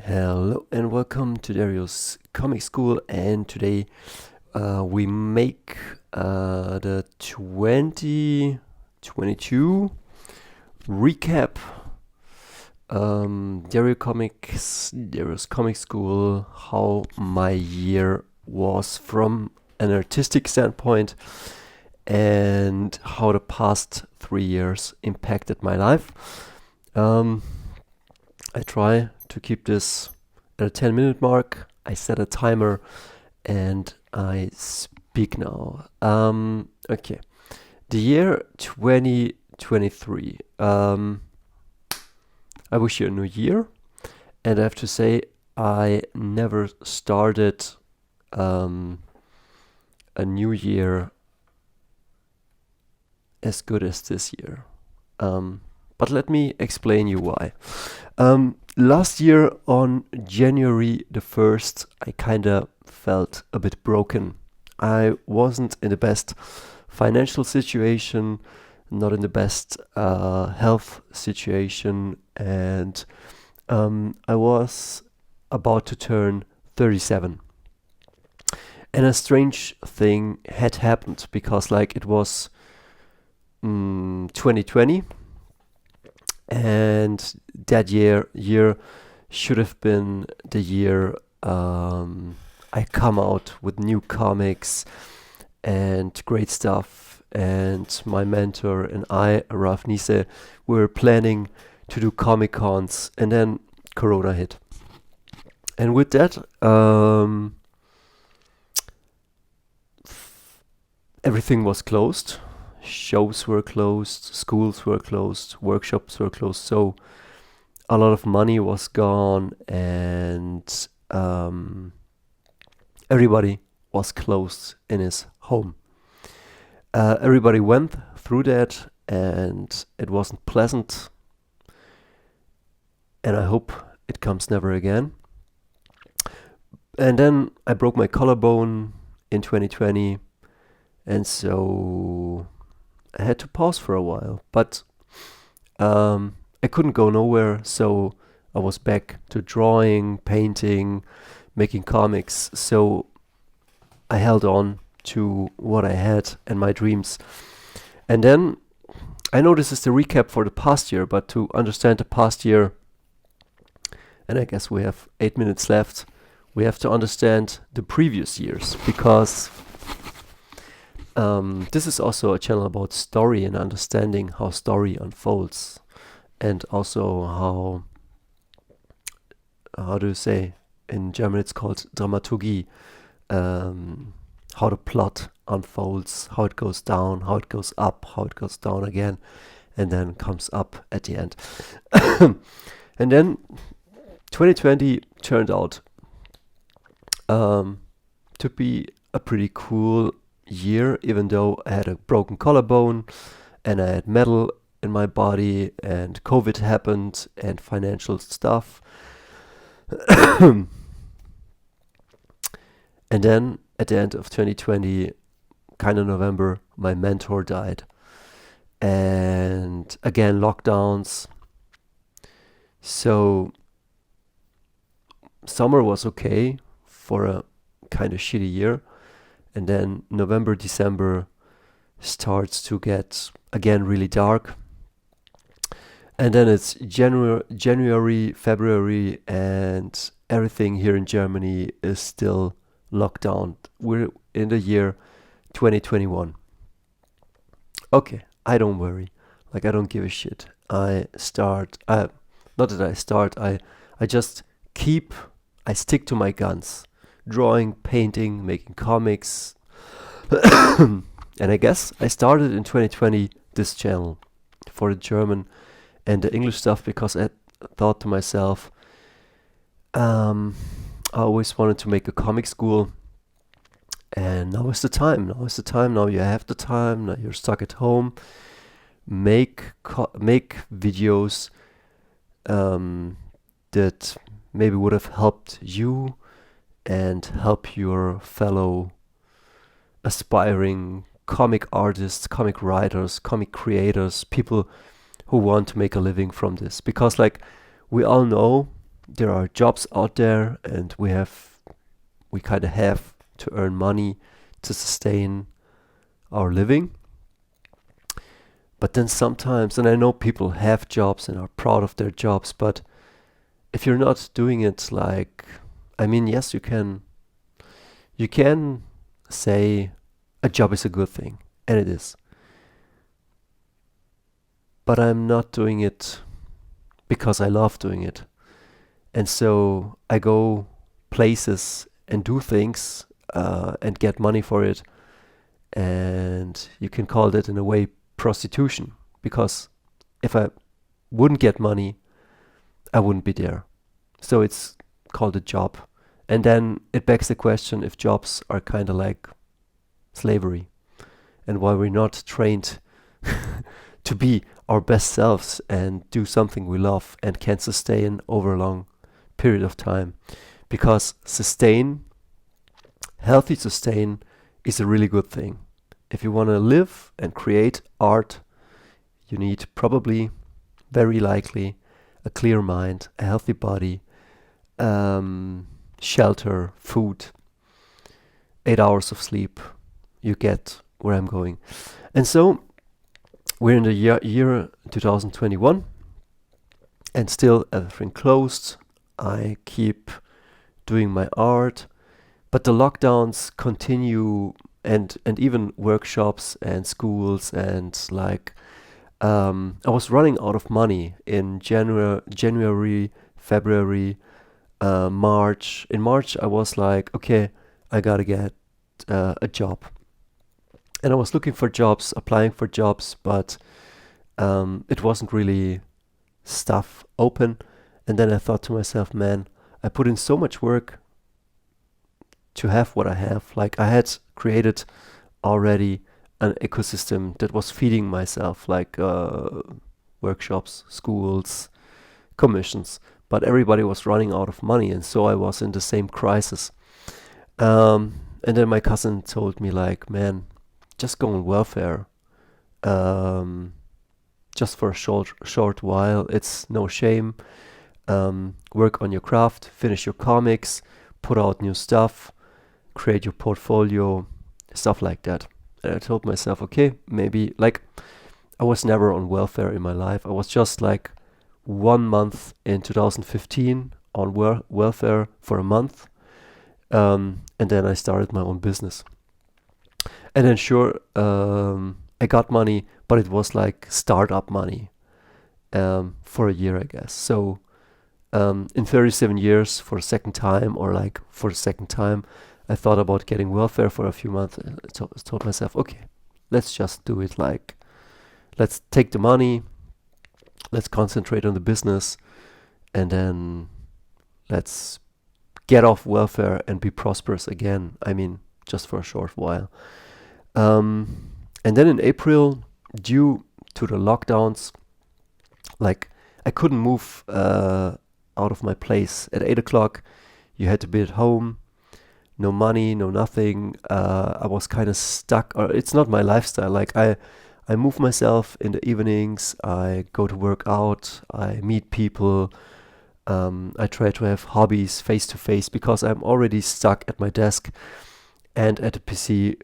Hello and welcome to Dario's Comic School, and today we make the 2022 recap. Dario's Comic School, how my year was from an artistic standpoint and how the past 3 years impacted my life. I try to keep this at a 10-minute mark. I set a timer and I speak now. Okay. The year 2023. I wish you a new year. And I have to say, I never started a new year as good as this year. But let me explain you why. Last year on January the 1st, I kinda felt a bit broken. I wasn't in the best financial situation, not in the best health situation, and I was about to turn 37. And a strange thing had happened because it was 2020. And that year should have been the year I come out with new comics and great stuff. And my mentor and I, Raf Nise, were planning to do Comic Cons, and then Corona hit. And with that, everything was closed. Shows were closed, schools were closed, workshops were closed, so a lot of money was gone, and everybody was closed in his home. Everybody went through that, and it wasn't pleasant, and I hope it comes never again. And then I broke my collarbone in 2020, and so I had to pause for a while, but I couldn't go nowhere, so I was back to drawing, painting, making comics. So I held on to what I had and my dreams. And then I know this is the recap for the past year, but to understand the past year, and I guess we have 8 minutes left, we have to understand the previous years, because this is also a channel about story and understanding how story unfolds, and also how do you say, in German it's called Dramaturgie, how the plot unfolds, how it goes down, how it goes up, how it goes down again, and then comes up at the end. And then 2020 turned out to be a pretty cool year, even though I had a broken collarbone and I had metal in my body and COVID happened and financial stuff. And then at the end of 2020, kind of November, my mentor died. And again, lockdowns. So summer was okay for a kind of shitty year. And then November, December starts to get again really dark. And then it's January, February, and everything here in Germany is still locked down. We're in the year 2021. Okay, I don't worry. I don't give a shit. I stick to my guns. Drawing, painting, making comics. And I guess I started in 2020 this channel for the German and the English stuff because I thought to myself, I always wanted to make a comic school, and now is the time. Now you have the time. Now you're stuck at home. Make videos that maybe would have helped you and help your fellow aspiring comic artists, comic writers, comic creators, people who want to make a living from this. Because we all know there are jobs out there, and we kind of have to earn money to sustain our living. But then sometimes, and I know people have jobs and are proud of their jobs, but if you're not doing it like, I mean, yes, you can say a job is a good thing, and it is. But I'm not doing it because I love doing it. And so I go places and do things and get money for it. And you can call that in a way prostitution. Because if I wouldn't get money, I wouldn't be there. So it's called a job. And then it begs the question if jobs are kind of like slavery. And why we're not trained to be our best selves and do something we love and can sustain over a long period of time. Because healthy sustain is a really good thing. If you want to live and create art, you need probably, very likely, a clear mind, a healthy body, shelter, food, 8 hours of sleep. You get where I'm going. And so we're in the year 2021, and still everything closed. I keep doing my art, but the lockdowns continue, and even workshops and schools, and like I was running out of money in January, February, March. In March, I was like, okay, I gotta get a job. And I was looking for jobs, applying for jobs, but it wasn't really stuff open. And then I thought to myself, man, I put in so much work to have what I have. Like, I had created already an ecosystem that was feeding myself, like workshops, schools, commissions. But everybody was running out of money, and so I was in the same crisis. And then my cousin told me, like, man, just go on welfare, just for a short while. It's no shame. Work on your craft, finish your comics, put out new stuff, create your portfolio, stuff like that. And I told myself, okay, maybe, like, I was never on welfare in my life. I was just like 1 month in 2015 on welfare for a month. And then I started my own business. And then sure, I got money, but it was like startup money for a year, I guess. So in 37 years, for the second time, I thought about getting welfare for a few months. I told myself, okay, let's just do it. Like, let's take the money, let's concentrate on the business, and then let's get off welfare and be prosperous again. I mean, just for a short while. And then in April, due to the lockdowns, like, I couldn't move out of my place. At 8 o'clock, you had to be at home. No money, no nothing. I was kind of stuck. Or it's not my lifestyle. Like, I move myself in the evenings. I go to work out. I meet people. I try to have hobbies face to face because I'm already stuck at my desk and at a PC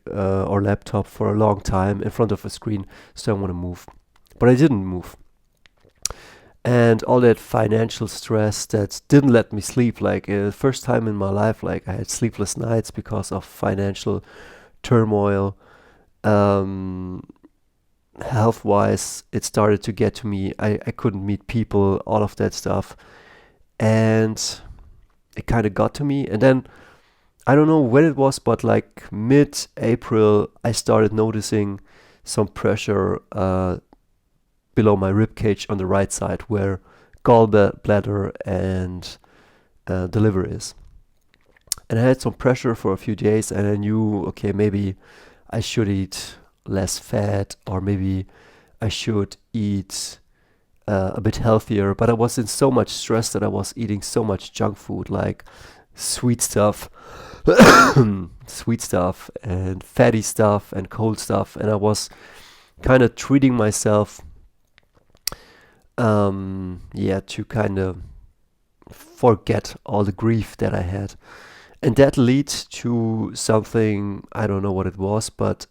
or laptop for a long time in front of a screen. So I want to move. But I didn't move. And all that financial stress that didn't let me sleep. Like, first time in my life, like, I had sleepless nights because of financial turmoil. Health-wise, it started to get to me. I couldn't meet people, all of that stuff. And it kind of got to me. And then, I don't know when it was, but like mid-April, I started noticing some pressure below my rib cage on the right side, where gallbladder and the liver is. And I had some pressure for a few days, and I knew, okay, maybe I should eat less fat, or maybe I should eat a bit healthier. But I was in so much stress that I was eating so much junk food, like sweet stuff, sweet stuff, and fatty stuff, and cold stuff. And I was kind of treating myself, to kind of forget all the grief that I had. And that leads to something, I don't know what it was, but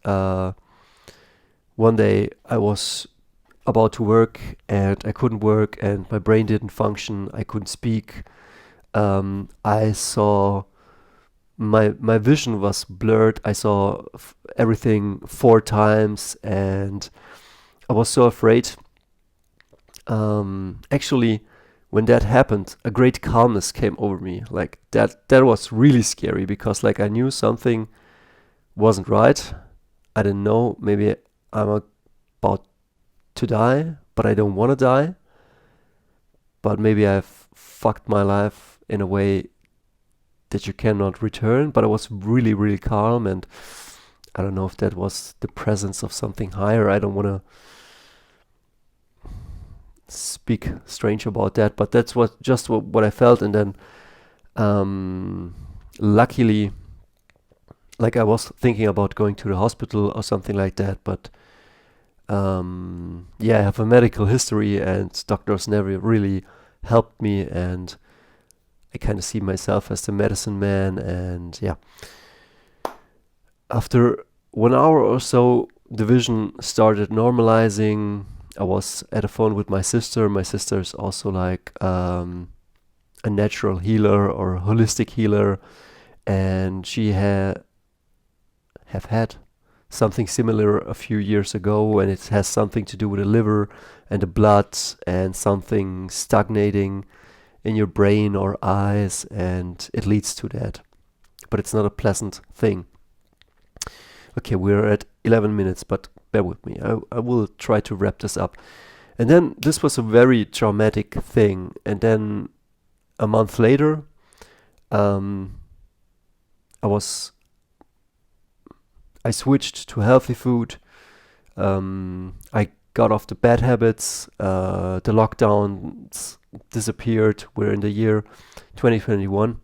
one day I was about to work and I couldn't work and my brain didn't function. I couldn't speak. I saw my vision was blurred. I saw everything 4 times and I was so afraid. Actually, when that happened, a great calmness came over me. Like that was really scary because like I knew something wasn't right. I didn't know. Maybe I'm about to die, but I don't want to die. But maybe I've fucked my life in a way that you cannot return. But I was really, really calm, and I don't know if that was the presence of something higher. I don't want to speak strange about that, but that's what I felt. And then luckily, like I was thinking about going to the hospital or something like that, but yeah, I have a medical history and doctors never really helped me, and I kind of see myself as the medicine man. And yeah, after 1 hour or so, the vision started normalizing. I was at a phone with my sister. My sister is also like a natural healer or holistic healer, and she have had something similar a few years ago, and it has something to do with the liver and the blood and something stagnating in your brain or eyes, and it leads to that. But it's not a pleasant thing. Okay, we're at 11 minutes, but bear with me. I will try to wrap this up. And then this was a very traumatic thing. And then a month later, I switched to healthy food. I got off the bad habits. The lockdowns disappeared. We're in the year 2021.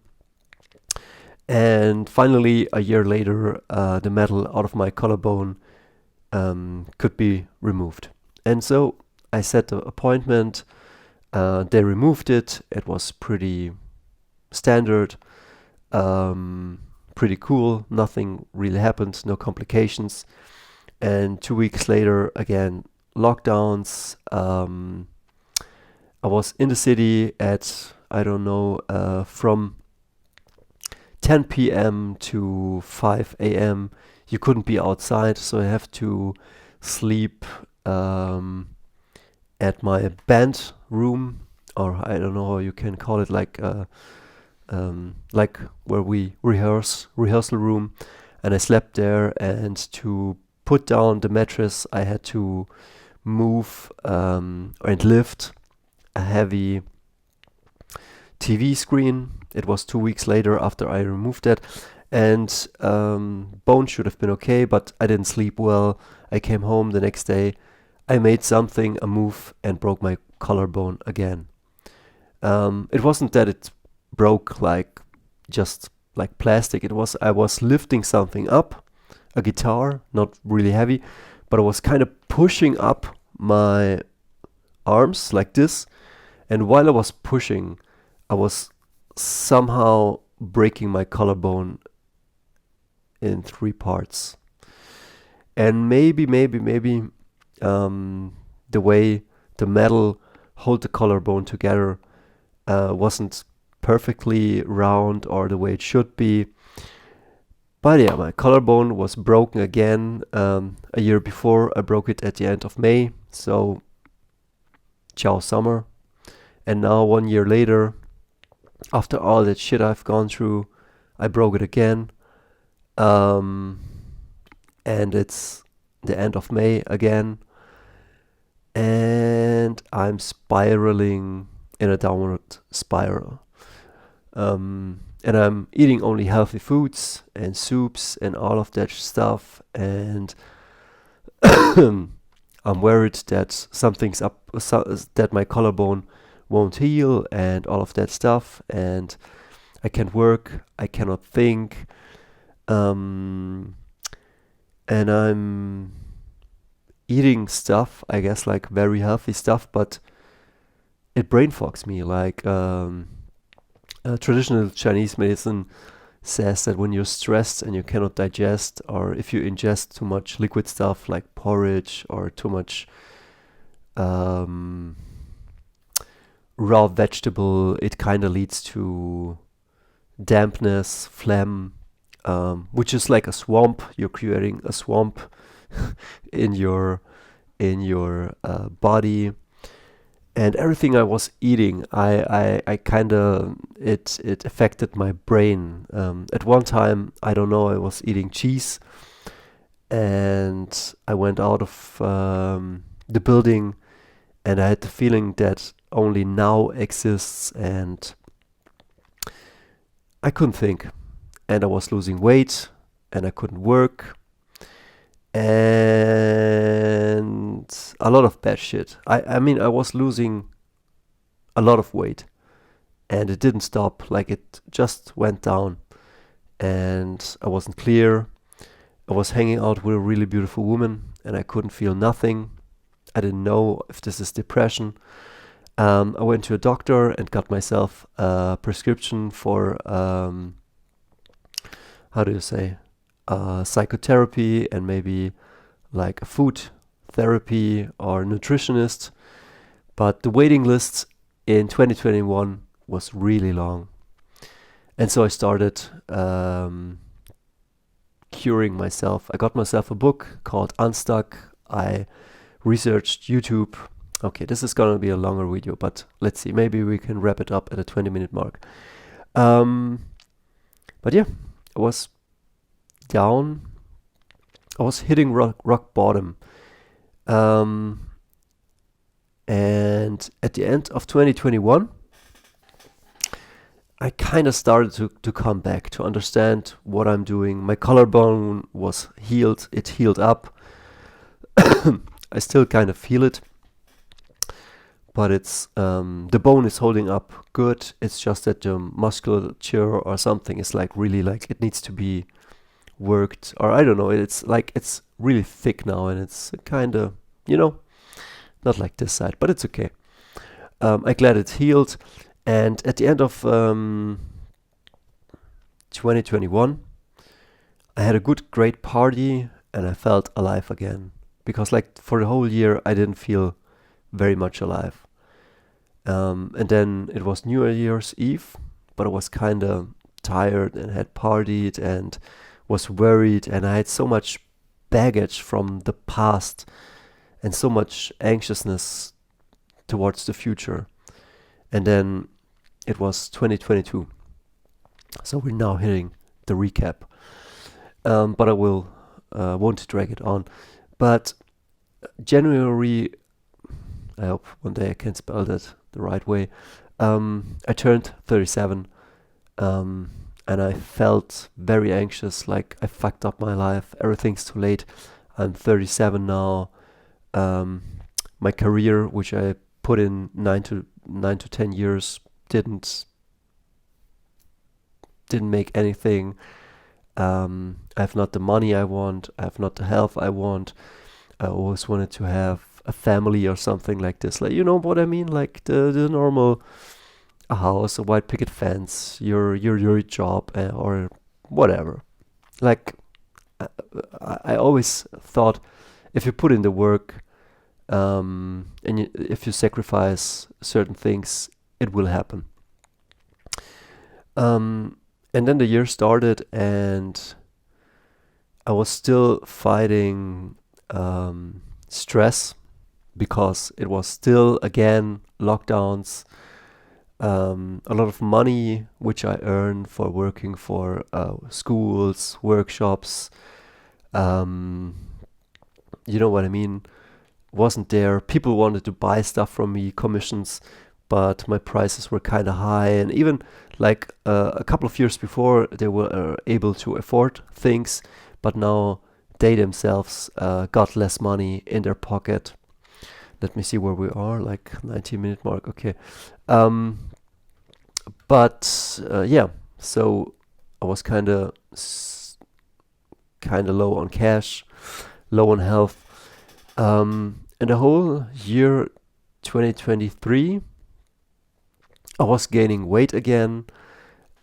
And finally, a year later, the metal out of my collarbone could be removed. And so I set the appointment. They removed it. It was pretty standard, pretty cool. Nothing really happened, no complications. And 2 weeks later, again, lockdowns. I was in the city at, I don't know, from 10 p.m. to 5 a.m. You couldn't be outside, so I have to sleep at my band room, or I don't know how you can call it, like where we rehearsal room. And I slept there, and to put down the mattress, I had to move and lift a heavy TV screen. It was 2 weeks later after I removed that, and bone should have been okay, but I didn't sleep well. I came home the next day. I made a move, and broke my collarbone again. It wasn't that it broke like just like plastic. I was lifting something up, a guitar, not really heavy, but I was kind of pushing up my arms like this, and while I was pushing, I was somehow breaking my collarbone in 3 parts. And maybe the way the metal hold the collarbone together wasn't perfectly round or the way it should be. But yeah, my collarbone was broken again. A year before, I broke it at the end of May. So, ciao summer. And now 1 year later, after all that shit I've gone through, I broke it again. And it's the end of May again. And I'm spiraling in a downward spiral. And I'm eating only healthy foods and soups and all of that stuff. And I'm worried that something's up, that my collarbone won't heal and all of that stuff. And I can't work, I cannot think. And I'm eating stuff, I guess, like very healthy stuff, but it brain fogs me. Like Traditional Chinese medicine says that when you're stressed and you cannot digest, or if you ingest too much liquid stuff like porridge or too much um, raw vegetable, it kind of leads to dampness, phlegm, which is like a swamp. You're creating a swamp in your body, and everything I was eating, I kind of it affected my brain. At one time, I don't know, I was eating cheese, and I went out of the building, and I had the feeling that only now exists, and I couldn't think, and I was losing weight, and I couldn't work, and a lot of bad shit. I mean, I was losing a lot of weight, and it didn't stop. Like, it just went down, and I wasn't clear. I was hanging out with a really beautiful woman, and I couldn't feel nothing. I didn't know if this is depression. I went to a doctor and got myself a prescription for, how do you say, psychotherapy, and maybe like a food therapy or nutritionist. But the waiting list in 2021 was really long. And so I started curing myself. I got myself a book called Unstuck. I researched YouTube. Okay, this is gonna be a longer video, but let's see. Maybe we can wrap it up at a 20-minute mark. But yeah, I was down. I was hitting rock bottom. And at the end of 2021, I kind of started to come back, to understand what I'm doing. My collarbone was healed. It healed up. I still kind of feel it, but it's the bone is holding up good. It's just that the musculature or something is like really, like, it needs to be worked, or I don't know. It's like it's really thick now, and it's kind of, not like this side, but it's okay. I'm glad it's healed. And at the end of 2021, I had a great party, and I felt alive again. Because, like, for the whole year, I didn't feel very much alive. And then it was New Year's Eve, but I was kind of tired and had partied and was worried, and I had so much baggage from the past and so much anxiousness towards the future. And then it was 2022. So we're now hitting the recap. But I won't drag it on. But January, I hope one day I can spell that the right way. I turned 37, and I felt very anxious, like I fucked up my life. Everything's too late. I'm 37 now. My career, which I put in 9 to 10 years, didn't make anything. I have not the money I want. I have not the health I want. I always wanted to have a family or something like this. Like, you know what I mean? Like the normal, a house, a white picket fence, your job, or whatever. Like, I always thought, if you put in the work, and if you sacrifice certain things, it will happen. And then the year started, and I was still fighting stress, because it was still, again, lockdowns. A lot of money which I earned for working for schools, workshops, you know what I mean, wasn't there. People wanted to buy stuff from me, commissions, but my prices were kind of high. And even like a couple of years before, they were able to afford things, but now they themselves got less money in their pocket. Let me see where we are, like 90-minute mark. Okay. But yeah, so I was kind of low on cash, low on health. And the whole year 2023, I was gaining weight again.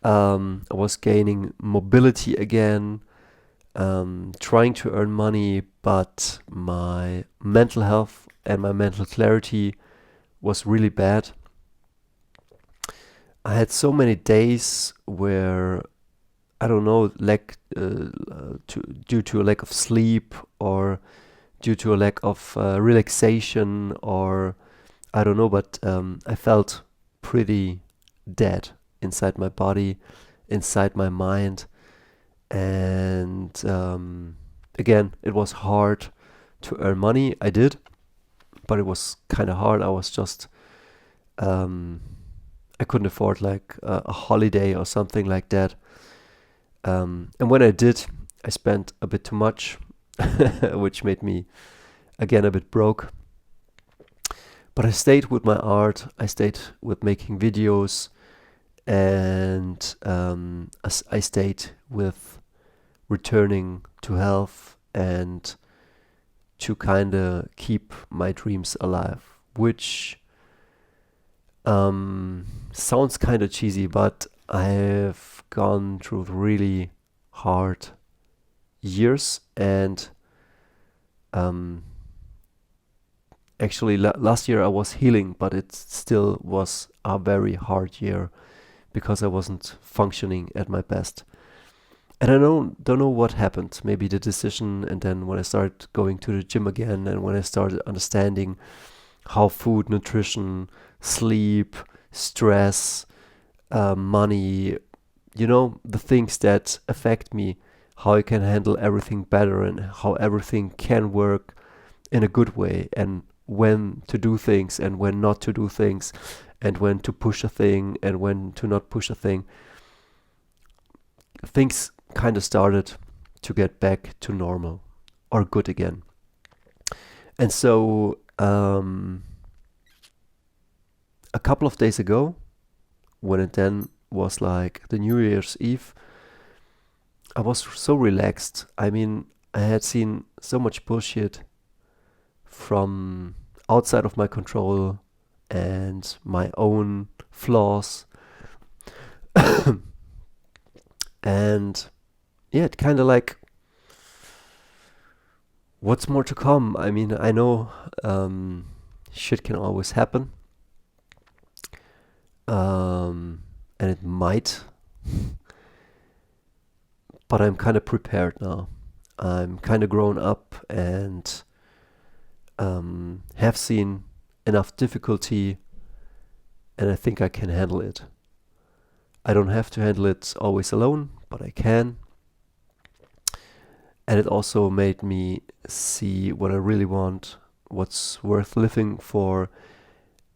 I was gaining mobility again, trying to earn money, but my mental health and my mental clarity was really bad. I had so many days where I don't know, due to a lack of sleep or due to a lack of relaxation, or I don't know, but I felt pretty dead inside my body, inside my mind, and again, it was hard to earn money. I did, but it was kind of hard. I was just I couldn't afford like a holiday or something like that. And when I did, I spent a bit too much, which made me again a bit broke. But I stayed with my art, I stayed with making videos, and I stayed with returning to health and to kind of keep my dreams alive, which sounds kind of cheesy, but I've gone through really hard years, and actually last year I was healing, but it still was a very hard year because I wasn't functioning at my best. And I don't know what happened. Maybe the decision, and then when I started going to the gym again, and when I started understanding how food, nutrition, sleep, stress, money, the things that affect me, how I can handle everything better and how everything can work in a good way, and when to do things and when not to do things, and when to push a thing and when to not push a thing. Things kind of started to get back to normal or good again. And so a couple of days ago, when it then was like the New Year's Eve, I was so relaxed. I mean, I had seen so much bullshit from outside of my control and my own flaws. And yeah, it kind of like, what's more to come? I mean, I know shit can always happen. And it might, but I'm kind of prepared now. I'm kind of grown up and have seen enough difficulty, and I think I can handle it. I don't have to handle it always alone, but I can. And it also made me see what I really want, what's worth living for.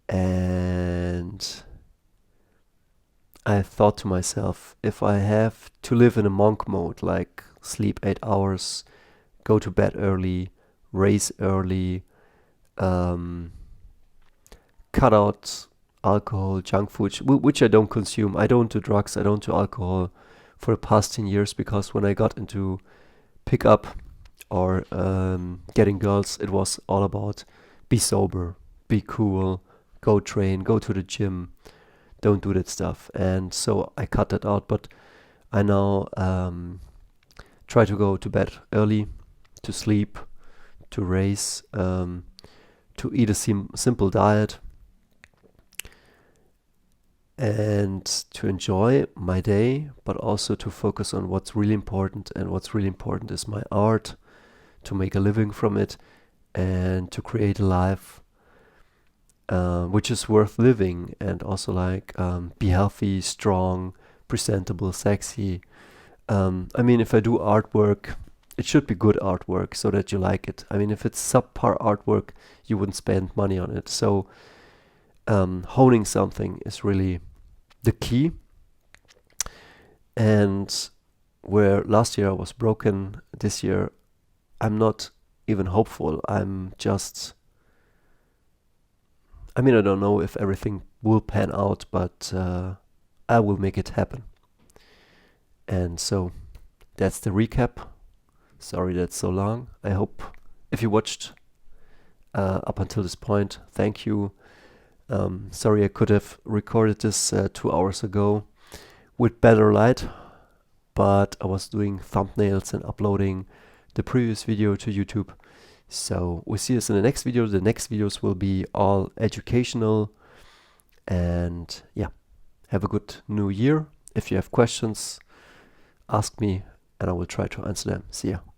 And I thought to myself, if I have to live in a monk mode, like sleep 8 hours, go to bed early, raise early, cut out alcohol, junk food, which I don't consume. I don't do drugs, I don't do alcohol for the past 10 years, because when I got into pickup or getting girls, it was all about be sober, be cool, go train, go to the gym, don't do that stuff. And so I cut that out, but I now try to go to bed early, to sleep, to race, to eat a simple diet, and to enjoy my day, but also to focus on what's really important. And what's really important is my art, to make a living from it, and to create a life which is worth living, and also like be healthy, strong, presentable, sexy. I mean, if I do artwork, it should be good artwork so that you like it. I mean, if it's subpar artwork, you wouldn't spend money on it. So honing something is really the key. And where last year I was broken, this year I'm not even hopeful. I'm just, I mean, I don't know if everything will pan out, but I will make it happen. And so that's the recap. Sorry that's so long. I hope if you watched up until this point, thank you. Sorry I could have recorded this 2 hours ago with better light, but I was doing thumbnails and uploading the previous video to YouTube. So we'll see us in the next video. The next videos will be all educational. And yeah, have a good new year. If you have questions, ask me and I will try to answer them. See ya.